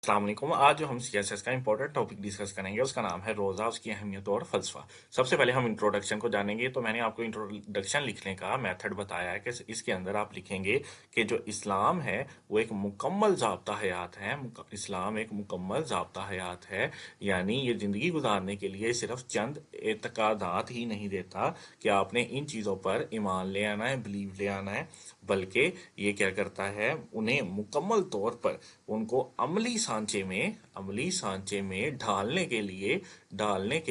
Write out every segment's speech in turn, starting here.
अस्सलाम वालेकुम। आज जो हम सीएसएस का इंपॉर्टेंट टॉपिक डिस्कस करेंगे उसका नाम है रोज़ा, उसकी अहमियत और फ़लसफ़ा। सबसे पहले हम इंट्रोडक्शन को जानेंगे। तो मैंने आपको इंट्रोडक्शन लिखने का मेथड बताया है कि इसके अंदर आप लिखेंगे कि जो इस्लाम है वो एक मुकम्मल ज़ाब्ता हयात है। इस्लाम एक मुकम्मल ज़ाब्ता हयात है, यानी ये ज़िंदगी गुजारने के लिए सिर्फ चंद एतकादात ही नहीं देता कि आपने इन चीज़ों पर ईमान ले आना है, बिलीव ले आना है, बल्कि ये क्या करता है, उन्हें मुकम्मल तौर पर उनको अमली सांचे में ढालने के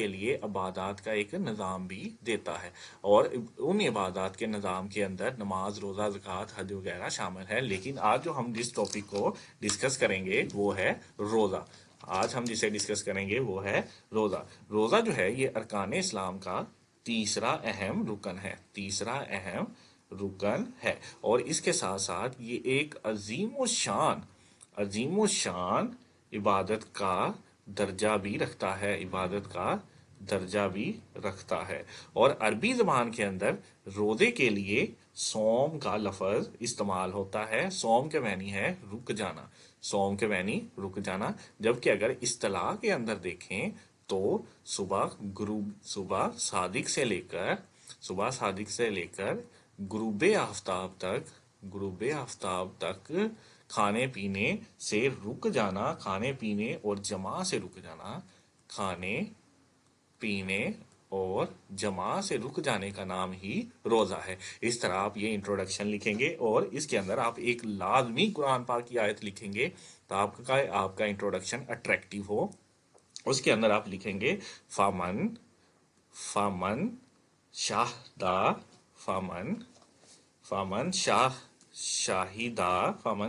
लिए इबादत का एक निज़ाम भी देता है। और उन इबादत के निज़ाम के अंदर नमाज, रोज़ा, ज़कात, हज वगैरह शामिल है। लेकिन आज जो हम जिस टॉपिक को डिस्कस करेंगे वो है रोज़ा। आज हम जिसे डिस्कस करेंगे वो है रोज़ा। रोज़ा जो है ये अरकान इस्लाम का तीसरा अहम रुकन है। और इसके साथ साथ ये एक अजीम शान इबादत का दर्जा भी रखता है। और अरबी ज़बान के अंदर रोज़े के लिए सौम का लफ्ज़ इस्तेमाल होता है। सौम के मैनी रुक जाना। जबकि अगर इस्तिलाह के अंदर देखें तो सुबह सादिक से लेकर गुरूब आफ्ताब तक खाने पीने और जमा से रुक जाना, खाने पीने और जमा से रुक जाने का नाम ही रोज़ा है। इस तरह आप ये इंट्रोडक्शन लिखेंगे और इसके अंदर आप एक लाजमी कुरान पाक की आयत लिखेंगे तो आपका इंट्रोडक्शन अट्रैक्टिव हो। उसके अंदर आप लिखेंगे फामन फामन शाहदा फामन फामन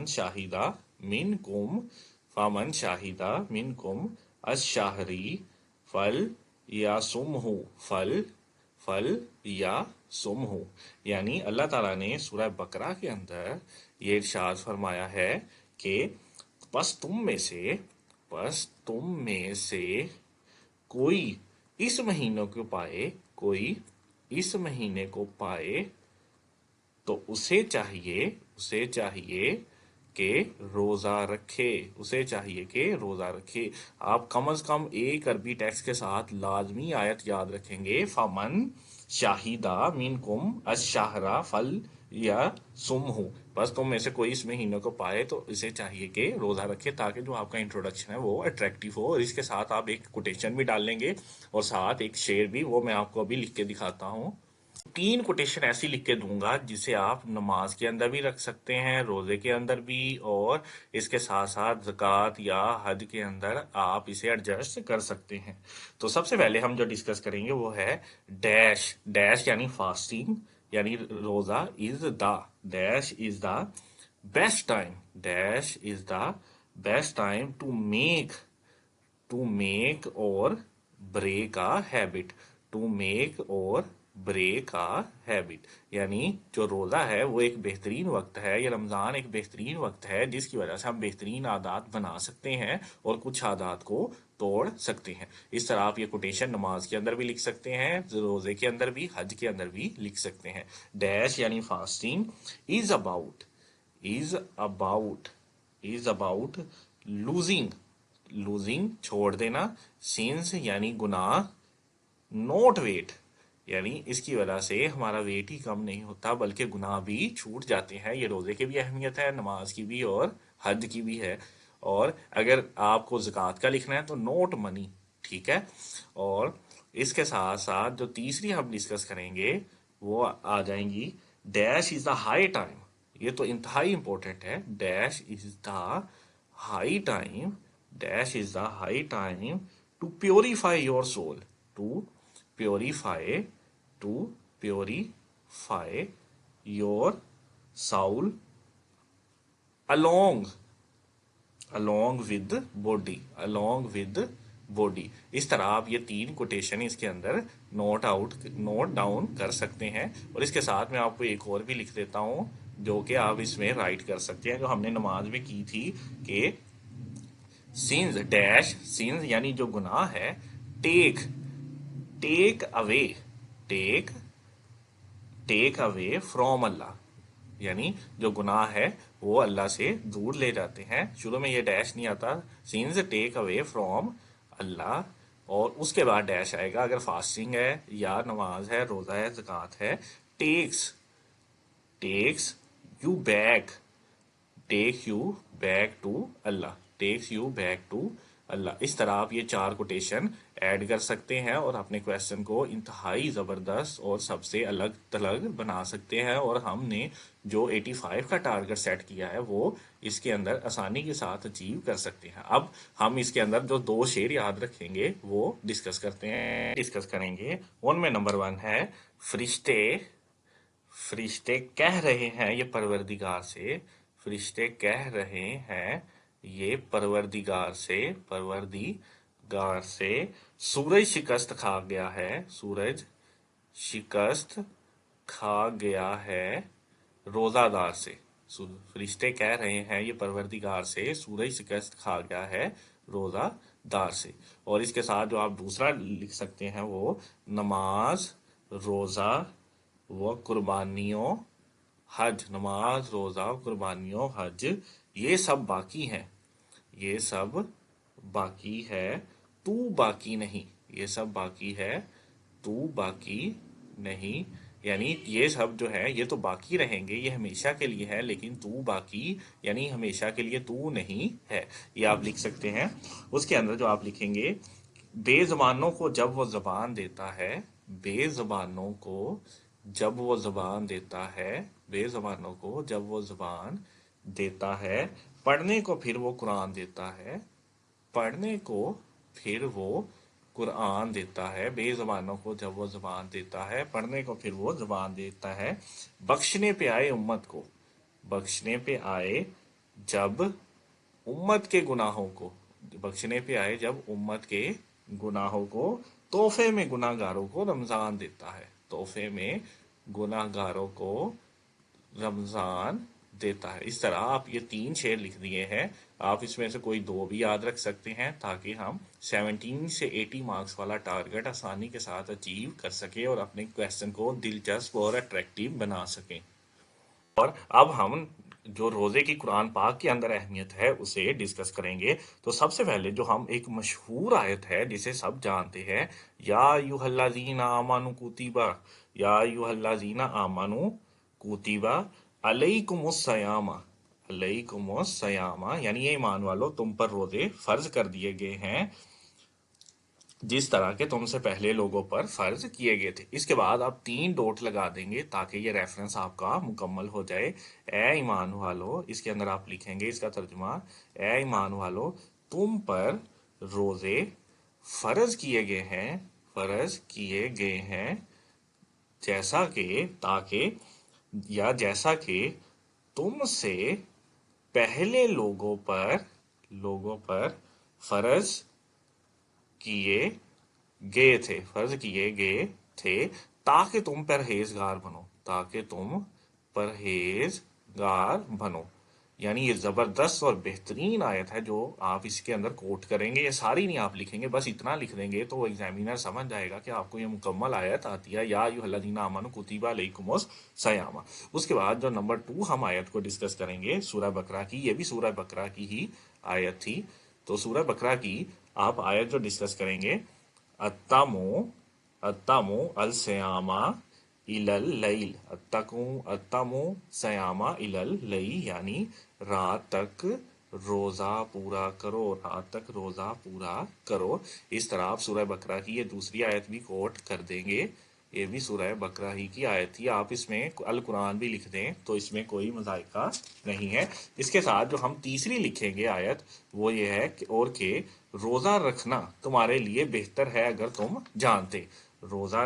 शाहिदा मिन कुम अशाहरी फल या सुमहू। यानी अल्लाह ताला ने सूरह बकरा के अंदर ये इरशाद फरमाया है कि बस तुम में से कोई इस महीने को पाए तो उसे चाहिए कि रोज़ा रखे। आप कम अज कम एक अरबी टेक्स्ट के साथ लाजमी आयत याद रखेंगे, फमन शाहिदा मिनकुम अशहरा फल या सुमहू। बस तुम में से कोई इस महीने को पाए तो इसे चाहिए कि रोज़ा रखे, ताकि जो आपका इंट्रोडक्शन है वो अट्रैक्टिव हो। और इसके साथ आप एक कोटेशन भी डाल लेंगे और साथ एक शेर भी, वो मैं आपको अभी लिख के दिखाता हूँ। 3 कोटेशन ऐसी लिख के दूंगा जिसे आप नमाज के अंदर भी रख सकते हैं, रोजे के अंदर भी, और इसके साथ साथ ज़कात या हज के अंदर आप इसे एडजस्ट कर सकते हैं। तो सबसे पहले हम जो डिस्कस करेंगे वो है डैश। डैश यानी फास्टिंग, यानी रोजा is the best time to make or break a habit. यानी जो रोज़ा है वो एक बेहतरीन वक्त है, या रमज़ान एक बेहतरीन वक्त है जिसकी वजह से हम बेहतरीन आदत बना सकते हैं और कुछ आदत को तोड़ सकते हैं। इस तरह आप ये कोटेशन नमाज के अंदर भी लिख सकते हैं, रोज़े के अंदर भी, हज के अंदर भी लिख सकते हैं। डैश यानी fasting is about is about losing छोड़ देना, सिंस यानी गुनाह, नोट वेट यानी इसकी वजह से हमारा वेट ही कम नहीं होता बल्कि गुनाह भी छूट जाते हैं। ये रोज़े की भी अहमियत है, नमाज की भी और हज की भी है। और अगर आपको ज़कात का लिखना है तो नोट मनी, ठीक है। और इसके साथ साथ जो तीसरी हम डिस्कस करेंगे वो आ जाएंगी dash is the high time. ये तो इंतहाई इंपॉर्टेंट है। High time dash is the high time to purify your soul to purify to purify your soul along along with body. इस तरह आप ये 3 कोटेशन इसके अंदर नोट डाउन कर सकते हैं। और इसके साथ मैं आपको एक और भी लिख देता हूँ जो कि आप इसमें राइट कर सकते हैं, जो हमने नमाज में की थी कि सिंस यानी जो गुनाह है, take away take away from Allah, यानी जो गुनाह है وہ اللہ سے دور لے جاتے ہیں. شروع میں یہ ڈیش نہیں آتا، سینز ٹیک اوے فرام اللہ، اور اس کے بعد ڈیش آئے گا اگر فاسٹنگ ہے یا نماز ہے، روزہ ہے، زکوٰۃ ہے. Tax tax you back take you back to Allah tax you back to Allah. اس طرح آپ یہ 4 کوٹیشن ایڈ کر سکتے ہیں اور اپنے کویسچن کو انتہائی زبردست اور سب سے الگ تلگ بنا سکتے ہیں. اور ہم نے جو 85 کا ٹارگٹ سیٹ کیا ہے وہ اس کے اندر آسانی کے ساتھ اچیو کر سکتے ہیں. اب ہم اس کے اندر جو 2 شعر یاد رکھیں گے وہ ڈسکس کریں گے. ان میں نمبر 1 ہے، فرشتے کہہ رہے ہیں یہ پروردگار سے، فرشتے کہہ رہے ہیں یہ پروردگار سے، سورج شکست کھا گیا ہے، سورج شکست کھا گیا ہے روزہ دار سے. فرشتے کہہ رہے ہیں یہ پروردگار سے، سورج شکست کھا گیا ہے روزہ دار سے. اور اس کے ساتھ جو آپ دوسرا لکھ سکتے ہیں وہ نماز، روزہ و قربانیوں حج. نماز، روزہ، قربانیوں، حج یہ سب باقی ہیں، یہ سب باقی ہے، تو باقی نہیں. یہ سب باقی ہے، تو باقی نہیں. یعنی یہ سب جو ہے یہ تو باقی رہیں گے، یہ ہمیشہ کے لیے ہے، لیکن تو باقی یعنی ہمیشہ کے لیے تو نہیں ہے. یہ آپ لکھ سکتے ہیں. اس کے اندر جو آپ لکھیں گے، بے زبانوں کو جب وہ زبان دیتا ہے، بے زبانوں کو جب وہ زبان دیتا ہے، بے زبانوں کو جب وہ زبان دیتا ہے، پڑھنے کو پھر وہ قرآن دیتا ہے، پڑھنے کو پھر وہ قرآن دیتا ہے. بے زبانوں کو جب وہ زبان دیتا ہے، پڑھنے کو پھر وہ زبان دیتا ہے. بخشنے پہ آئے امت کو، بخشنے پہ آئے جب امت کے گناہوں کو، بخشنے پہ آئے جب امت کے گناہوں کو، تحفے میں گناہ گاروں کو رمضان دیتا ہے، تحفے میں گناہ گاروں کو رمضان دیتا ہے. اس طرح آپ یہ 3 شعر لکھ دیے ہیں. آپ اس میں سے کوئی 2 بھی یاد رکھ سکتے ہیں تاکہ ہم 17 سے 80 مارکس والا ٹارگٹ آسانی کے ساتھ اچیو کر سکیں اور اپنے کویسچن کو دلچسپ اور اٹریکٹیو بنا سکیں. اور اب ہم جو روزے کی قرآن پاک کے اندر اہمیت ہے اسے ڈسکس کریں گے. تو سب سے پہلے جو ہم ایک مشہور آیت ہے جسے سب جانتے ہیں، یا ایھا الذین آمنوا کتیبا، یا ایھا الذین آمنوا کتیبا علیکم الصیام، علیکم الصیام، یعنی یہ ایمان والو تم پر روزے فرض کر دیے گئے ہیں جس طرح کے تم سے پہلے لوگوں پر فرض کیے گئے تھے. اس کے بعد آپ 3 ڈوٹ لگا دیں گے تاکہ یہ ریفرنس آپ کا مکمل ہو جائے. اے ایمان والو، اس کے اندر آپ لکھیں گے اس کا ترجمہ، اے ایمان والو تم پر روزے فرض کیے گئے ہیں، فرض کیے گئے ہیں، جیسا کہ تاکہ یا جیسا کہ تم سے پہلے لوگوں پر فرض کیے گئے تھے، فرض کیے گئے تھے، تاکہ تم پرہیزگار بنو، تاکہ تم پرہیزگار بنو. یعنی یہ زبردست اور بہترین آیت ہے جو آپ اس کے اندر کوٹ کریں گے. یہ ساری نہیں آپ لکھیں گے، بس اتنا لکھ دیں گے تو وہ ایگزامینر سمجھ جائے گا کہ آپ کو یہ مکمل آیت آتی ہے، یا ایھا الذین آمنوا کتب علیکم الصیام. اس کے بعد جو نمبر 2 ہم آیت کو ڈسکس کریں گے سورہ بقرہ کی، یہ بھی سورہ بقرہ کی ہی آیت تھی. تو سورہ بقرہ کی آپ آیت جو ڈسکس کریں گے، اتموا الصیام الی اللیل، اتموا الصیام الی اللیل، یعنی رات تک روزہ پورا کرو، رات تک روزہ پورا کرو. اس طرح آپ سورہ بقرہ کی یہ دوسری آیت بھی کوٹ کر دیں گے. یہ بھی سورہ بقرہ ہی کی آیت تھی. آپ اس میں القرآن بھی لکھ دیں تو اس میں کوئی مذائقہ نہیں ہے. اس کے ساتھ جو ہم تیسری لکھیں گے آیت وہ یہ ہے کہ روزہ رکھنا تمہارے لیے بہتر ہے اگر تم جانتے. روزہ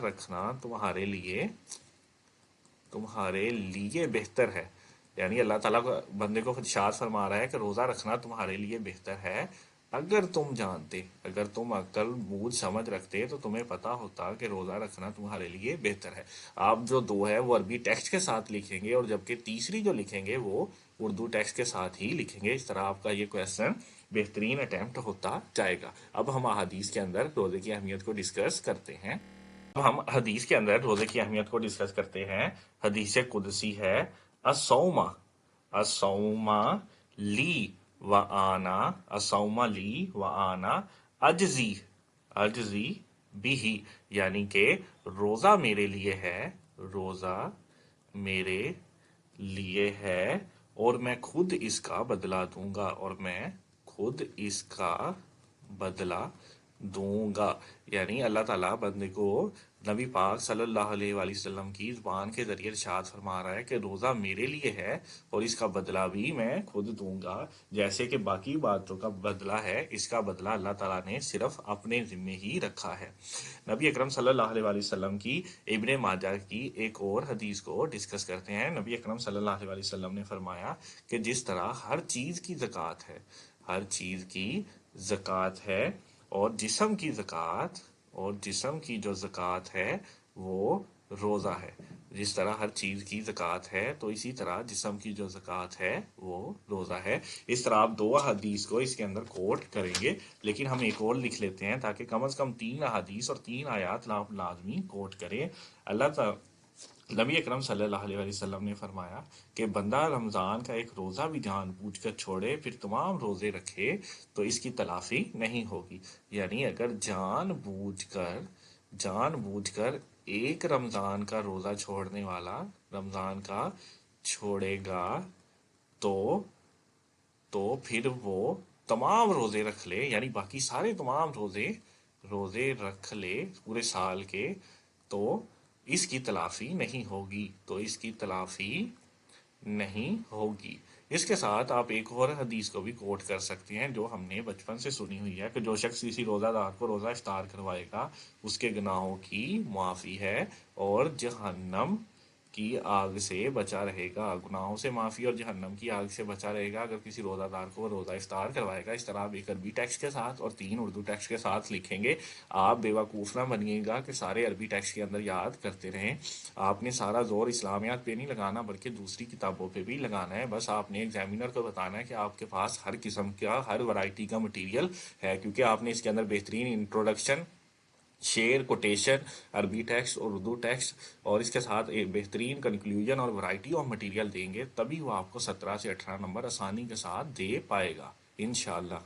رکھنا تمہارے لیے بہتر ہے. یعنی اللہ تعالیٰ بندے کو ارشاد فرما رہا ہے کہ روزہ رکھنا تمہارے لیے بہتر ہے اگر تم جانتے، اگر تم عقل بوجھ سمجھ رکھتے تو تمہیں پتا ہوتا کہ روزہ رکھنا تمہارے لیے بہتر ہے. آپ جو 2 ہے وہ عربی ٹیکسٹ کے ساتھ لکھیں گے اور جبکہ تیسری جو لکھیں گے وہ اردو ٹیکسٹ کے ساتھ ہی لکھیں گے. اس طرح آپ کا یہ کویسچن بہترین اٹیمپٹ ہوتا جائے گا. اب ہم احادیث کے اندر روزے کی اہمیت کو ڈسکس کرتے ہیں. اب ہم حدیث کے اندر روزے کی اہمیت کو ڈسکس کرتے ہیں. حدیث قدسی ہے، असौमा, असौमा ली व आना, असौमा ली व आना अजजी, अजजी बिही, यानी कि रोज़ा मेरे लिए है, रोज़ा मेरे लिए है और मैं खुद इसका बदला दूंगा, और मैं खुद इसका बदला दूंगा। यानी अल्लाह ताला बंदे को नबी पाक सल्लल्लाहु अलैहि वसल्लम की ज़ुबान के ज़रिए इरशाद फरमा रहा है कि रोज़ा मेरे लिए है और इसका बदला भी मैं खुद दूंगा। जैसे कि बाकी बातों का बदला है, इसका बदला अल्लाह ताला ने सिर्फ अपने ज़िम्मे ही रखा है। नबी अकरम सल्लल्लाहु अलैहि वसल्लम की इब्ने माजा की एक और हदीस को डिस्कस करते हैं। नबी अकरम सल्लल्लाहु अलैहि वसल्लम ने फरमाया कि जिस तरह हर चीज़ की ज़कात है, हर चीज़ की ज़कात है, और जिस्म की ज़कात, और जिस्म की जो ज़कात है वो रोज़ा है। जिस तरह हर चीज़ की ज़कात है तो इसी तरह जिस्म की जो ज़कात है वो रोज़ा है। इस तरह आप दो हदीस को इसके अंदर कोट करेंगे, लेकिन हम एक और लिख लेते हैं ताकि कम से कम 3 हदीस और 3 आयात आप लाजमी कोट करें। अल्लाह नबी अकरम सल्लल्लाहु अलैहि वसल्लम ने फरमाया कि बंदा रमज़ान का एक रोज़ा भी जानबूझकर छोड़े फिर तमाम रोज़े रखे तो इसकी तलाफ़ी नहीं होगी। यानी अगर जानबूझकर एक रमज़ान का रोज़ा छोड़ने वाला रमज़ान का छोड़ेगा तो फिर वो तमाम रोज़े रख ले, यानी बाकी सारे तमाम रोज़े रोज़े रख ले पूरे साल के, तो इसकी तलाफ़ी नहीं होगी, तो इसकी तलाफ़ी नहीं होगी। इसके साथ आप एक और हदीस को भी कोट कर सकते हैं जो हमने बचपन से सुनी हुई है कि जो शख्स किसी रोज़ादार को रोज़ा इफ्तार करवाएगा उसके गुनाहों की माफ़ी है और जहन्नम की आग से बचा रहेगा। गुनाहों से माफ़ी और जहन्नम की आग से बचा रहेगा अगर किसी रोज़ादार को रोज़ा इफ्तार करवाएगा। इस तरह आप एक अरबी टेक्स्ट के साथ और 3 उर्दू टेक्स्ट के साथ लिखेंगे। आप बेवकूफ़ ना बनिएगा कि सारे अरबी टेक्स्ट के अंदर याद करते रहें। आपने सारा जोर इस्लामियात पे नहीं लगाना बल्कि दूसरी किताबों पे भी लगाना है। बस आपने एग्जामिनर को बताना है कि आपके पास हर किस्म का, हर वैरायटी का मटेरियल है, क्योंकि आपने इसके अंदर बेहतरीन इंट्रोडक्शन, शेर, कोटेशन, अरबी टेक्स्ट और उर्दू टेक्स्ट और इसके साथ एक बेहतरीन कंक्लूजन और वैरायटी ऑफ मटेरियल देंगे, तभी वो आपको 17 से 18 नंबर आसानी के साथ दे पाएगा इंशाल्लाह।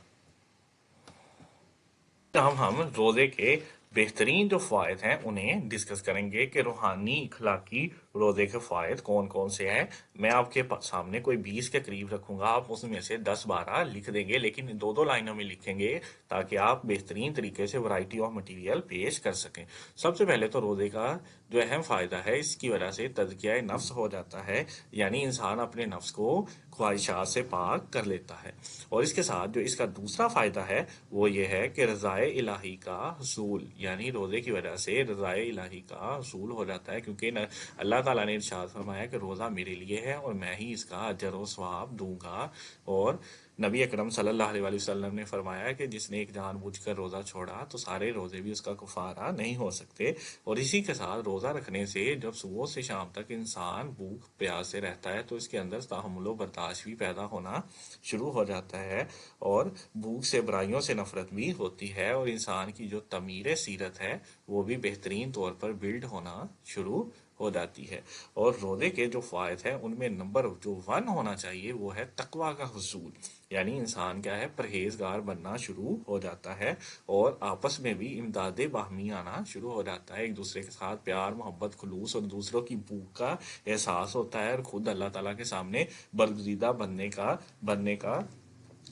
हम रोज़े के बेहतरीन जो फ़ायदे हैं उन्हें डिस्कस करेंगे कि रूहानी इखलाकी रोज़े के फ़ायदे कौन कौन से हैं। मैं आपके सामने कोई 20 के करीब रखूंगा, आप उसमें से 10-12 लिख देंगे, लेकिन दो दो लाइनों में लिखेंगे ताकि आप बेहतरीन तरीके से वैरायटी ऑफ मटेरियल पेश कर सकें। सबसे पहले तो रोज़े का जो अहम फ़ायदा है, इसकी वजह से तज़किया नफ्स हो जाता है, यानी इंसान अपने नफ्स को ख्वाहिशात से पाक कर लेता है। और इसके साथ जो इसका दूसरा फ़ायदा है वो ये है कि रज़ाए इलाही का हसूल, यानी रोज़े की वजह से रज़ाए इलाही का हसूल हो जाता है, क्योंकि अल्लाह ताला ने इरशाद फरमाया कि रोज़ा मेरे लिए है और मैं ही इसका अजर व सवाब दूंगा। और नबी अकरम सल्लल्लाहु अलैहि वसल्लम ने फरमाया कि जिसने एक जानबूझकर रोज़ा छोड़ा तो सारे रोज़े भी उसका कुफारा नहीं हो सकते। और इसी के साथ रोज़ा रखने से जब सुबह से शाम तक इंसान भूख प्यास से रहता है तो इसके अंदर तहम्मुल बर्दाश्त भी पैदा होना शुरू हो जाता है और भूख से, बुराइयों से नफरत भी होती है और इंसान की जो तमीर सीरत है वो भी बेहतरीन तौर पर बिल्ड होना शुरू हो जाती है। और रोज़े के जो फ़ायदे हैं उनमें नंबर जो 1 होना चाहिए वो है तकवा का हुसूल, यानी इंसान क्या है, परहेजगार बनना शुरू हो जाता है और आपस में भी इमदाद बाहमी आना शुरू हो जाता है। एक दूसरे के साथ प्यार, मोहब्बत, खुलूस और दूसरों की भूख का एहसास होता है और खुद अल्लाह ताला के सामने बरगुज़ीदा बनने का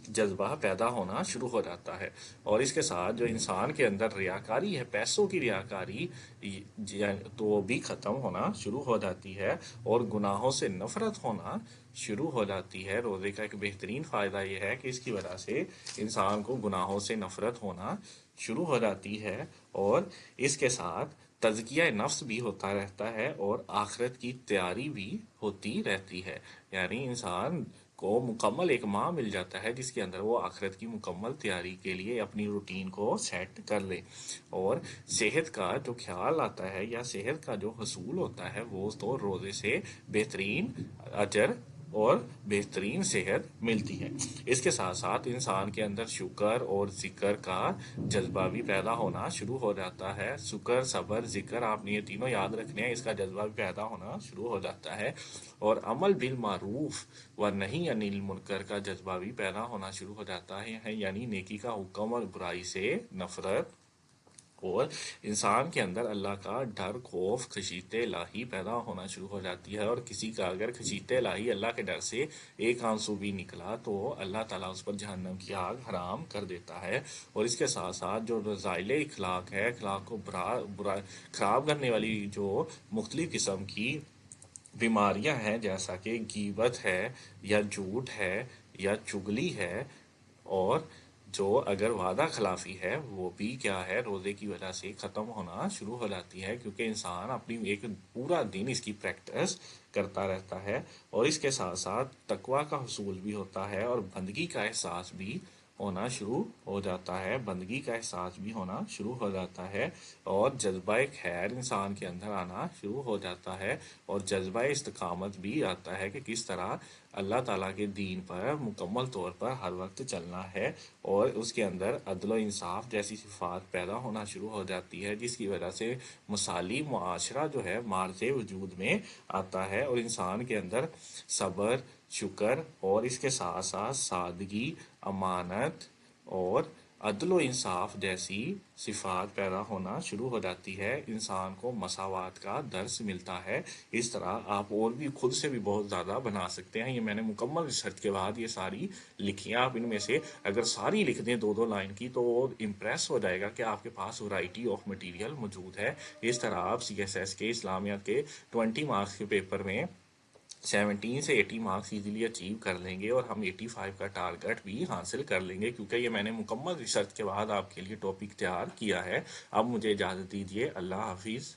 जज्बा पैदा होना शुरू हो जाता है। और इसके साथ जो इंसान के अंदर रियाकारी है, पैसों की रियाकारी, तो वो भी ख़त्म होना शुरू हो जाती है और गुनाहों से नफ़रत होना शुरू हो जाती है। रोज़े का एक बेहतरीन फ़ायदा ये है कि इसकी वजह से इंसान को गुनाहों से नफ़रत होना शुरू हो जाती है और इसके साथ तज़किया नफ्स भी होता रहता है और आखिरत की तैयारी भी होती रहती है। यानी इंसान को मुकम्मल एक माह मिल जाता है जिसके अंदर वो आखिरत की मुकम्मल तैयारी के लिए अपनी रूटीन को सेट कर ले और सेहत का जो ख्याल आता है या सेहत का जो हसूल होता है वो तो रोज़े से बेहतरीन अजर اور بہترین صحت ملتی ہے۔ اس کے ساتھ ساتھ انسان کے اندر شکر اور ذکر کا جذبہ بھی پیدا ہونا شروع ہو جاتا ہے۔ شکر، صبر، ذکر، آپ نے یہ تینوں یاد رکھنے ہیں، اس کا جذبہ بھی پیدا ہونا شروع ہو جاتا ہے۔ اور عمل بالمعروف و نہی عن المنکر کا جذبہ بھی پیدا ہونا شروع ہو جاتا ہے، یعنی نیکی کا حکم اور برائی سے نفرت۔ اور انسان کے اندر اللہ کا ڈر، خوف، خشیت الہی پیدا ہونا شروع ہو جاتی ہے، اور کسی کا اگر خشیت الہی اللہ کے ڈر سے ایک آنسو بھی نکلا تو اللہ تعالیٰ اس پر جہنم کی آگ حرام کر دیتا ہے۔ اور اس کے ساتھ ساتھ جو رذائل اخلاق ہے، اخلاق کو خراب کرنے والی جو مختلف قسم کی بیماریاں ہیں، جیسا کہ غیبت ہے یا جھوٹ ہے یا چگلی ہے، اور جو اگر وعدہ خلافی ہے وہ بھی کیا ہے، روزے کی وجہ سے ختم ہونا شروع ہو جاتی ہے، کیونکہ انسان اپنی ایک پورا دن اس کی پریکٹس کرتا رہتا ہے۔ اور اس کے ساتھ ساتھ تقوی کا حصول بھی ہوتا ہے، اور بندگی کا احساس بھی ہونا شروع ہو جاتا ہے، بندگی کا احساس بھی ہونا شروع ہو جاتا ہے، اور جذبہ خیر انسان کے اندر آنا شروع ہو جاتا ہے، اور جذبہ استقامت بھی آتا ہے کہ کس طرح اللہ تعالیٰ کے دین پر مکمل طور پر ہر وقت چلنا ہے، اور اس کے اندر عدل و انصاف جیسی صفات پیدا ہونا شروع ہو جاتی ہے، جس کی وجہ سے مثالی معاشرہ جو ہے مارز وجود میں آتا ہے، اور انسان کے اندر صبر، شکر، اور اس کے ساتھ ساتھ سادگی، امانت اور عدل و انصاف جیسی صفات پیدا ہونا شروع ہو جاتی ہے۔ انسان کو مساوات کا درس ملتا ہے۔ اس طرح آپ اور بھی خود سے بھی بہت زیادہ بنا سکتے ہیں، یہ میں نے مکمل ریسرچ کے بعد یہ ساری لکھی ہیں۔ آپ ان میں سے اگر ساری لکھ دیں 2-2 لائن کی تو وہ امپریس ہو جائے گا کہ آپ کے پاس ورائٹی آف مٹیریل موجود ہے۔ اس طرح آپ CSS کے اسلامیات کے 20 مارکس کے پیپر میں 17 سے 80 مارکس ایزیلی اچیو کر لیں گے، اور ہم 85 کا ٹارگٹ بھی حاصل کر لیں گے، کیونکہ یہ میں نے مکمل ریسرچ کے بعد آپ کے لیے ٹاپک تیار کیا ہے۔ اب مجھے اجازت دیجیے، اللہ حافظ۔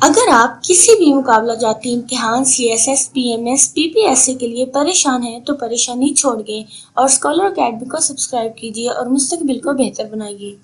اگر آپ کسی بھی مقابلہ جاتی امتحان CSS، PMS، PPSC کے لیے پریشان ہیں تو پریشانی چھوڑ گئے اور اسکالر اکیڈمی کو سبسکرائب کیجیے اور مستقبل کو بہتر بنائیے۔